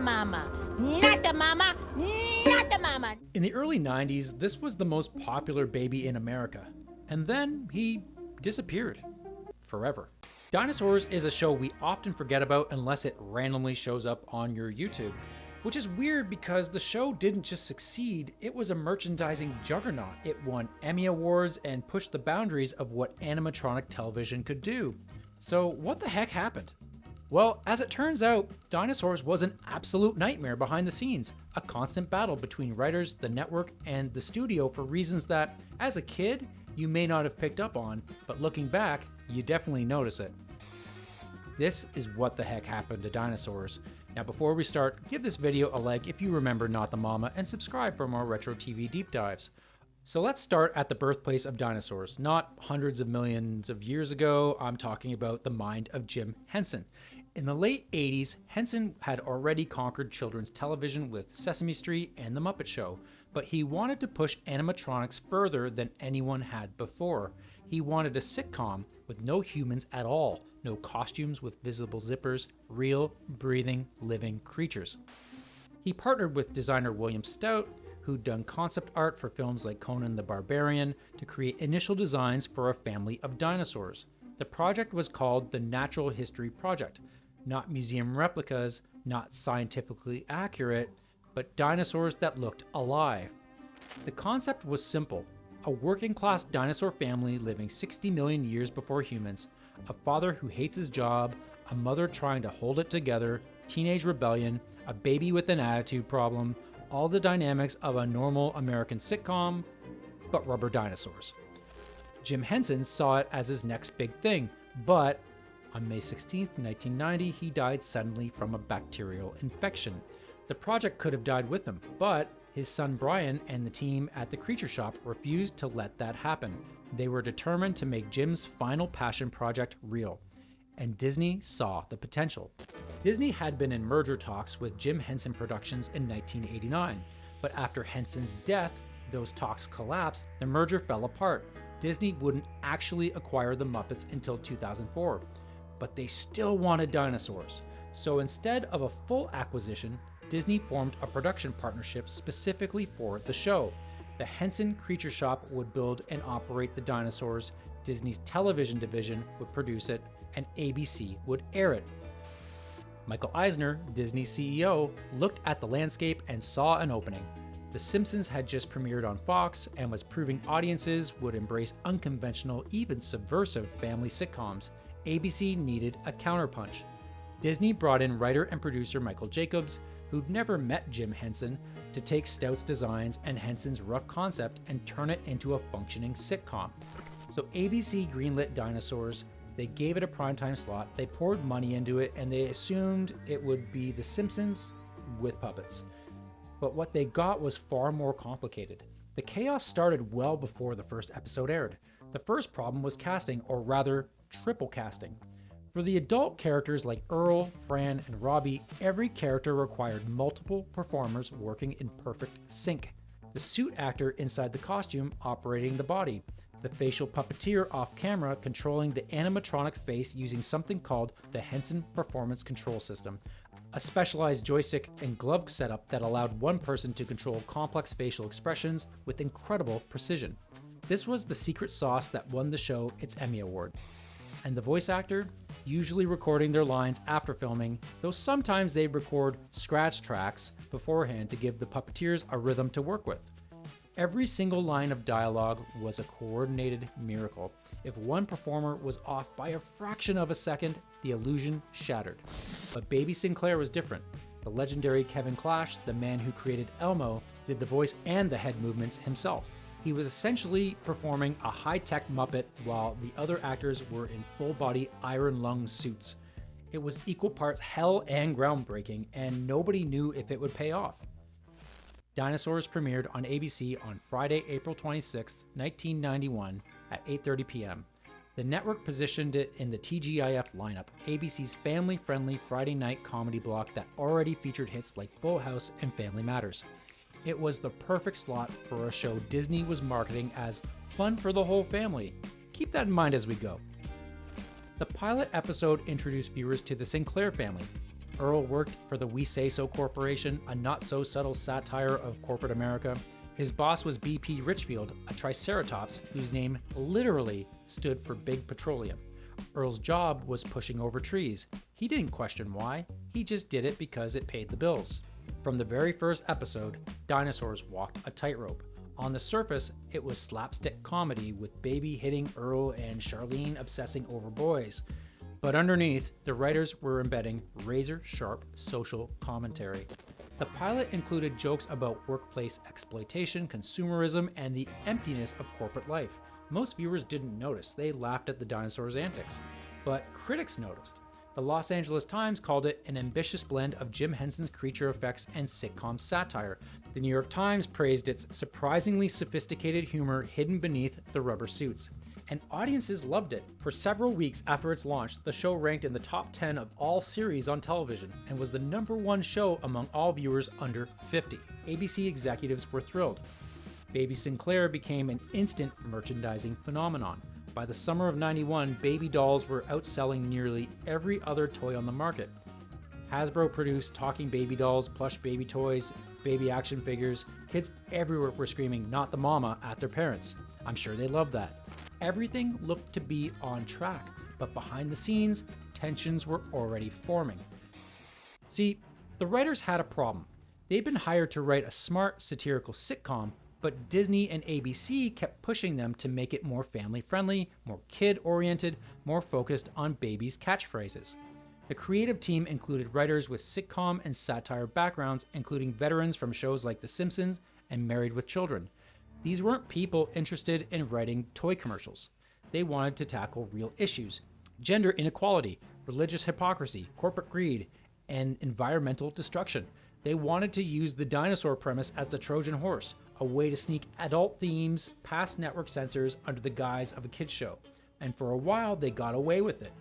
mama. Not the mama. Not the mama. In the early 90s, this was the most popular baby in America. And then he disappeared. Forever. Dinosaurs is a show we often forget about unless it randomly shows up on your YouTube. Which is weird because the show didn't just succeed, it was a merchandising juggernaut. It won Emmy Awards and pushed the boundaries of what animatronic television could do. So what the heck happened? Well, as it turns out, Dinosaurs was an absolute nightmare behind the scenes, a constant battle between writers, the network, and the studio for reasons that, as a kid, you may not have picked up on, but looking back, you definitely notice it. This is what the heck happened to Dinosaurs. Now before we start, give this video a like if you remember Not the Mama and subscribe for more retro TV deep dives. So let's start at the birthplace of dinosaurs. Not hundreds of millions of years ago, I'm talking about the mind of Jim Henson. In the late 80s, Henson had already conquered children's television with Sesame Street and The Muppet Show, but he wanted to push animatronics further than anyone had before. He wanted a sitcom with no humans at all, no costumes with visible zippers, real, breathing, living creatures. He partnered with designer William Stout, who'd done concept art for films like Conan the Barbarian, to create initial designs for a family of dinosaurs. The project was called the Natural History Project. Not museum replicas, not scientifically accurate, but dinosaurs that looked alive. The concept was simple. A working-class dinosaur family living 60 million years before humans, a father who hates his job, a mother trying to hold it together, teenage rebellion, a baby with an attitude problem, all the dynamics of a normal American sitcom, but rubber dinosaurs. Jim Henson saw it as his next big thing, but on May 16, 1990, he died suddenly from a bacterial infection. The project could have died with him, but his son Brian and the team at the Creature Shop refused to let that happen. They were determined to make Jim's final passion project real, and Disney saw the potential. Disney had been in merger talks with Jim Henson Productions in 1989, but after Henson's death, those talks collapsed, the merger fell apart. Disney wouldn't actually acquire the Muppets until 2004, but they still wanted dinosaurs. So instead of a full acquisition, Disney formed a production partnership specifically for the show. The Henson Creature Shop would build and operate the dinosaurs, Disney's television division would produce it, and ABC would air it. Michael Eisner, Disney's CEO, looked at the landscape and saw an opening. The Simpsons had just premiered on Fox and was proving audiences would embrace unconventional, even subversive family sitcoms. ABC needed a counterpunch. Disney brought in writer and producer Michael Jacobs, who'd never met Jim Henson, to take Stout's designs and Henson's rough concept and turn it into a functioning sitcom. So ABC greenlit Dinosaurs, they gave it a primetime slot, they poured money into it, and they assumed it would be The Simpsons with puppets. But what they got was far more complicated. The chaos started well before the first episode aired. The first problem was casting, or rather, triple casting. For the adult characters like Earl, Fran, and Robbie, every character required multiple performers working in perfect sync. The suit actor inside the costume operating the body. The facial puppeteer off camera controlling the animatronic face using something called the Henson Performance Control System, a specialized joystick and glove setup that allowed one person to control complex facial expressions with incredible precision. This was the secret sauce that won the show its Emmy Award. And the voice actor, usually recording their lines after filming, though sometimes they'd record scratch tracks beforehand to give the puppeteers a rhythm to work with. Every single line of dialogue was a coordinated miracle. If one performer was off by a fraction of a second, the illusion shattered. But Baby Sinclair was different. The legendary Kevin Clash, the man who created Elmo, did the voice and the head movements himself. He was essentially performing a high-tech Muppet while the other actors were in full-body iron lung suits. It was equal parts hell and groundbreaking, and nobody knew if it would pay off. Dinosaurs premiered on ABC on Friday, April 26, 1991 at 8:30 p.m. The network positioned it in the TGIF lineup, ABC's family-friendly Friday night comedy block that already featured hits like Full House and Family Matters. It was the perfect slot for a show Disney was marketing as fun for the whole family. Keep that in mind as we go. The pilot episode introduced viewers to the Sinclair family. Earl worked for the We Say So Corporation, a not-so-subtle satire of corporate America. His boss was BP Richfield, a triceratops whose name literally stood for Big Petroleum. Earl's job was pushing over trees. He didn't question why, he just did it because it paid the bills. From the very first episode, Dinosaurs walked a tightrope. On the surface, it was slapstick comedy with Baby hitting Earl and Charlene obsessing over boys. But underneath, the writers were embedding razor-sharp social commentary. The pilot included jokes about workplace exploitation, consumerism, and the emptiness of corporate life. Most viewers didn't notice. They laughed at the dinosaurs' antics. But critics noticed. The Los Angeles Times called it an ambitious blend of Jim Henson's creature effects and sitcom satire. The New York Times praised its surprisingly sophisticated humor hidden beneath the rubber suits. And audiences loved it. For several weeks after its launch, the show ranked in the top 10 of all series on television and was the #1 show among all viewers under 50. ABC executives were thrilled. Baby Sinclair became an instant merchandising phenomenon. By the summer of '91, baby dolls were outselling nearly every other toy on the market. Hasbro produced talking baby dolls, plush baby toys, baby action figures. Kids everywhere were screaming, "Not the mama," at their parents. I'm sure they loved that. Everything looked to be on track, but behind the scenes, tensions were already forming. See, the writers had a problem. They'd been hired to write a smart, satirical sitcom, but Disney and ABC kept pushing them to make it more family-friendly, more kid-oriented, more focused on babies' catchphrases. The creative team included writers with sitcom and satire backgrounds, including veterans from shows like The Simpsons and Married with Children. These weren't people interested in writing toy commercials. They wanted to tackle real issues: gender inequality, religious hypocrisy, corporate greed, and environmental destruction. They wanted to use the dinosaur premise as the Trojan horse, a way to sneak adult themes past network censors under the guise of a kids show. And for a while, they got away with it.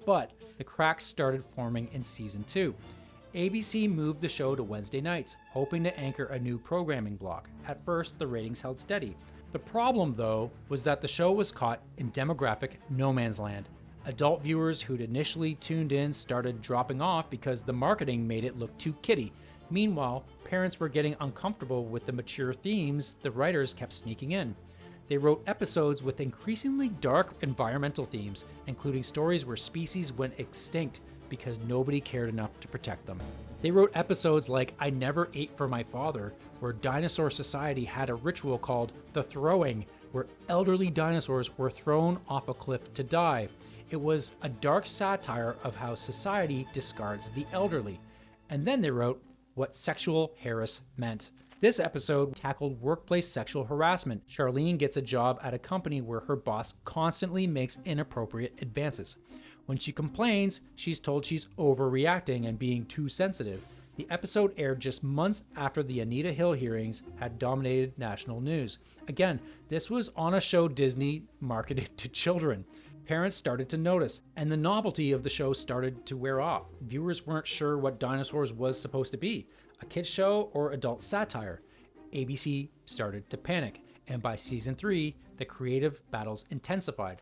But the cracks started forming in season 2. ABC moved the show to Wednesday nights, hoping to anchor a new programming block. At first, the ratings held steady. The problem, though, was that the show was caught in demographic no man's land. Adult viewers who'd initially tuned in started dropping off because the marketing made it look too kiddie. Meanwhile, parents were getting uncomfortable with the mature themes the writers kept sneaking in. They wrote episodes with increasingly dark environmental themes, including stories where species went extinct because nobody cared enough to protect them. They wrote episodes like I Never Ate for My Father, where dinosaur society had a ritual called the throwing, where elderly dinosaurs were thrown off a cliff to die. It was a dark satire of how society discards the elderly. And then they wrote What Sexual Harass Meant. This episode tackled workplace sexual harassment. Charlene gets a job at a company where her boss constantly makes inappropriate advances. When she complains, she's told she's overreacting and being too sensitive. The episode aired just months after the Anita Hill hearings had dominated national news. Again, this was on a show Disney marketed to children. Parents started to notice, and the novelty of the show started to wear off. Viewers weren't sure what Dinosaurs was supposed to be, a kids show or adult satire. ABC started to panic, and by season 3, the creative battles intensified.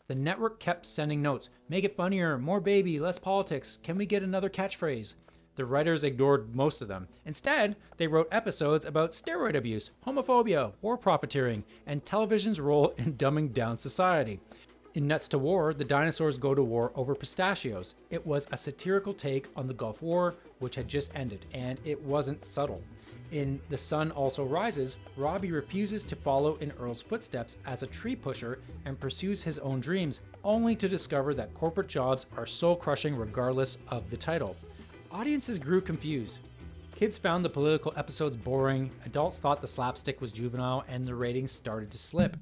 The network kept sending notes, make it funnier, more baby, less politics, can we get another catchphrase? The writers ignored most of them. Instead, they wrote episodes about steroid abuse, homophobia, war profiteering, and television's role in dumbing down society. In Nuts to War, the dinosaurs go to war over pistachios. It was a satirical take on the Gulf War, which had just ended, and it wasn't subtle. In The Sun Also Rises, Robbie refuses to follow in Earl's footsteps as a tree pusher and pursues his own dreams, only to discover that corporate jobs are soul-crushing regardless of the title. Audiences grew confused. Kids found the political episodes boring, adults thought the slapstick was juvenile, and the ratings started to slip.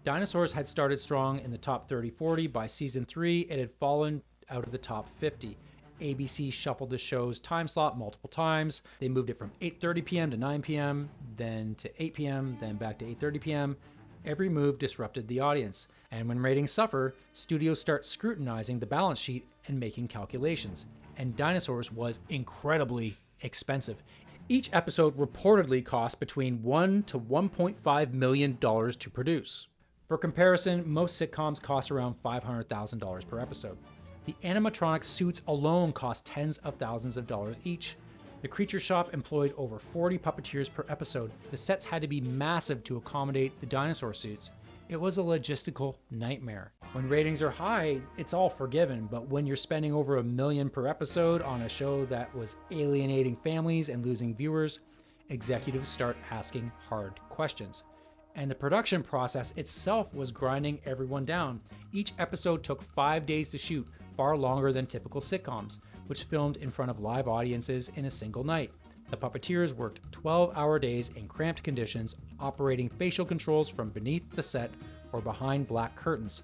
Dinosaurs had started strong in the top 30-40. By season 3, it had fallen out of the top 50. ABC shuffled the show's time slot multiple times. They moved it from 8:30 p.m. to 9 p.m., then to 8 p.m., then back to 8:30 p.m. Every move disrupted the audience. And when ratings suffer, studios start scrutinizing the balance sheet and making calculations. And Dinosaurs was incredibly expensive. Each episode reportedly cost between $1 to $1.5 million to produce. For comparison, most sitcoms cost around $500,000 per episode. The animatronic suits alone cost tens of thousands of dollars each. The Creature Shop employed over 40 puppeteers per episode. The sets had to be massive to accommodate the dinosaur suits. It was a logistical nightmare. When ratings are high, it's all forgiven, but when you're spending over $1 million per episode on a show that was alienating families and losing viewers, executives start asking hard questions. And the production process itself was grinding everyone down. Each episode took 5 days to shoot, far longer than typical sitcoms, which filmed in front of live audiences in a single night. The puppeteers worked 12-hour days in cramped conditions, operating facial controls from beneath the set or behind black curtains.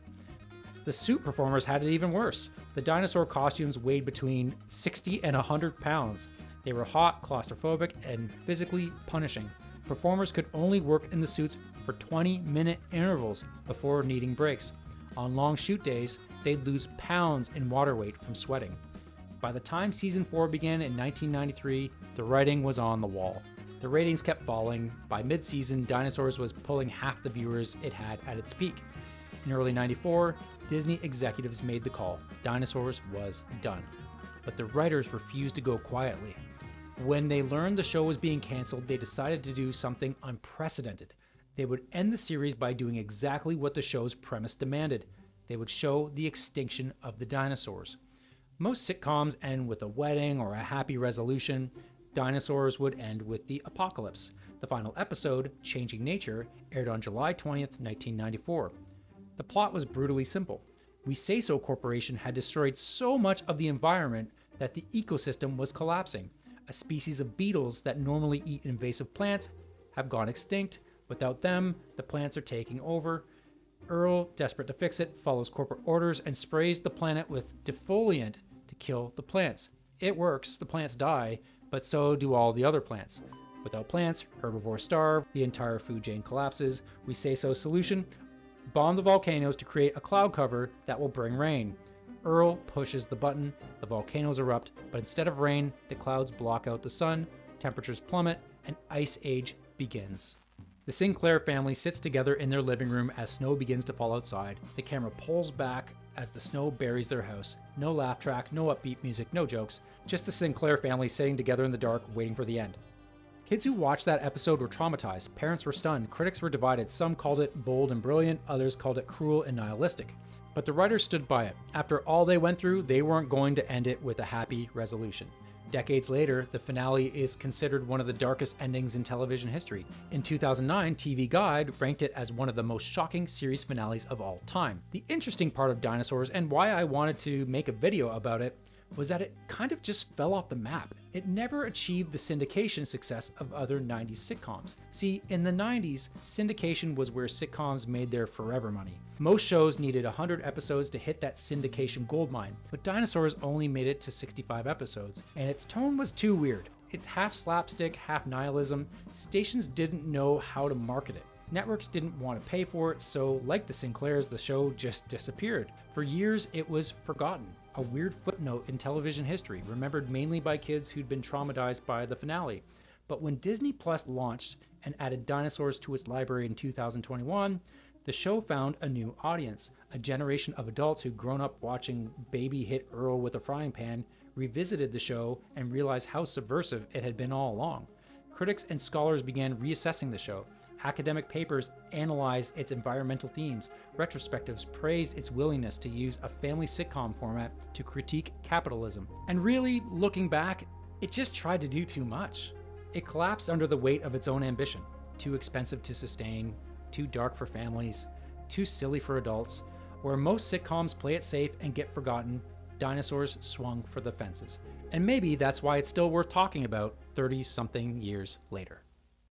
The suit performers had it even worse. The dinosaur costumes weighed between 60 and 100 pounds. They were hot, claustrophobic, and physically punishing. Performers could only work in the suits for 20-minute intervals before needing breaks. On long shoot days, they'd lose pounds in water weight from sweating. By the time season 4 began in 1993, the writing was on the wall. The ratings kept falling. By mid-season, Dinosaurs was pulling half the viewers it had at its peak. In early '94, Disney executives made the call. Dinosaurs was done. But the writers refused to go quietly. When they learned the show was being canceled, they decided to do something unprecedented. They would end the series by doing exactly what the show's premise demanded. They would show the extinction of the dinosaurs. Most sitcoms end with a wedding or a happy resolution. Dinosaurs would end with the apocalypse. The final episode, Changing Nature, aired on July 20th, 1994. The plot was brutally simple. We Say So Corporation had destroyed so much of the environment that the ecosystem was collapsing. A species of beetles that normally eat invasive plants have gone extinct. Without them, the plants are taking over. Earl, desperate to fix it, follows corporate orders and sprays the planet with defoliant to kill the plants. It works, the plants die, but so do all the other plants. Without plants, herbivores starve, the entire food chain collapses. We Say So solution: bomb the volcanoes to create a cloud cover that will bring rain. Earl pushes the button, the volcanoes erupt, but instead of rain, the clouds block out the sun, temperatures plummet, and ice age begins. The Sinclair family sits together in their living room as snow begins to fall outside. The camera pulls back as the snow buries their house. No laugh track, no upbeat music, no jokes. Just the Sinclair family sitting together in the dark, waiting for the end. Kids who watched that episode were traumatized. Parents were stunned. Critics were divided. Some called it bold and brilliant. Others called it cruel and nihilistic. But the writers stood by it. After all they went through, they weren't going to end it with a happy resolution. Decades later, the finale is considered one of the darkest endings in television history. In 2009, TV Guide ranked it as one of the most shocking series finales of all time. The interesting part of Dinosaurs, and why I wanted to make a video about it, was that it kind of just fell off the map. It never achieved the syndication success of other 90s sitcoms. See, in the 90s, syndication was where sitcoms made their forever money. Most shows needed 100 episodes to hit that syndication goldmine, but Dinosaurs only made it to 65 episodes, and its tone was too weird. It's half slapstick, half nihilism. Stations didn't know how to market it. Networks didn't want to pay for it, so like the Sinclairs, the show just disappeared. For years, it was forgotten. A weird footnote in television history, remembered mainly by kids who'd been traumatized by the finale. But when Disney Plus launched and added Dinosaurs to its library in 2021, the show found a new audience. A generation of adults who'd grown up watching Baby hit Earl with a frying pan revisited the show and realized how subversive it had been all along. Critics and scholars began reassessing the show. Academic papers analyzed its environmental themes. Retrospectives praised its willingness to use a family sitcom format to critique capitalism. And really, looking back, it just tried to do too much. It collapsed under the weight of its own ambition. Too expensive to sustain, too dark for families, too silly for adults. Where most sitcoms play it safe and get forgotten, Dinosaurs swung for the fences. And maybe that's why it's still worth talking about 30-something years later.